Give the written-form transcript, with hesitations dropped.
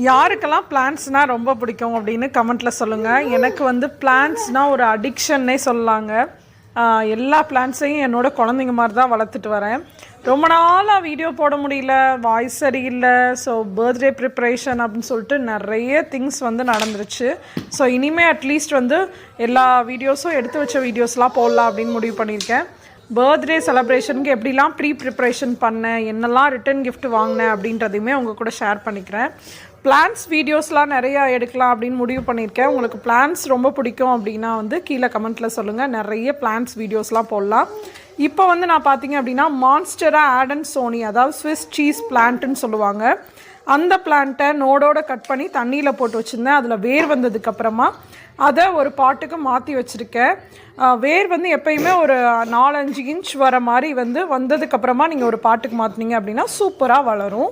யாருக்கெல்லாம் பிளான்ட்ஸ்னால் ரொம்ப பிடிக்கும் அப்படின்னு கமெண்ட்டில் சொல்லுங்கள். எனக்கு வந்து பிளான்ட்ஸ்னால் ஒரு அடிக்ஷன்னே சொல்லலாங்க. எல்லா பிளான்ட்ஸையும் என்னோடய குழந்தைங்க மாதிரி தான் வளர்த்துட்டு வரேன். ரொம்ப நாளாக வீடியோ போட முடியல, வாய்ஸ் சரியில்லை. ஸோ பர்த்டே ப்ரிப்ரேஷன் அப்படின்னு சொல்லிட்டு நிறைய திங்ஸ் வந்து நடந்துருச்சு. ஸோ இனிமேல் அட்லீஸ்ட் வந்து எல்லா வீடியோஸும் எடுத்து வச்ச வீடியோஸ்லாம் போடலாம் அப்படின்னு முடிவு பண்ணியிருக்கேன். பர்த்டே செலப்ரேஷனுக்கு எப்படிலாம் ப்ரிப்ரேஷன் பண்ணேன், என்னெல்லாம் ரிட்டன் கிஃப்ட் வாங்கினேன் அப்படின்றதையுமே உங்கள் கூட ஷேர் பண்ணிக்கிறேன். பிளான்ஸ் வீடியோஸ்லாம் நிறையா எடுக்கலாம் அப்படின்னு முடிவு பண்ணியிருக்கேன். உங்களுக்கு பிளான்ஸ் ரொம்ப பிடிக்கும் அப்படின்னா வந்து கீழே கமெண்ட்டில் சொல்லுங்கள். நிறைய பிளான்ஸ் வீடியோஸ்லாம் போடலாம். இப்போ வந்து நான் பார்த்தீங்க அப்படின்னா மான்ஸ்டரா ஆடன் சோனி, அதாவது ஸ்விஸ் சீஸ் பிளான்ட்டுன்னு சொல்லுவாங்க, அந்த பிளான்ட்டை நோடோடு கட் பண்ணி தண்ணியில் போட்டு வச்சுருந்தேன். அதில் வேர் வந்ததுக்கப்புறமா அதை ஒரு பாட்டுக்கு மாற்றி வச்சுருக்கேன். வேர் வந்து எப்பயுமே ஒரு 4-5 இன்ச் வர மாதிரி வந்ததுக்கப்புறமா நீங்கள் ஒரு பாட்டுக்கு மாற்றினீங்க அப்படின்னா சூப்பராக வளரும்.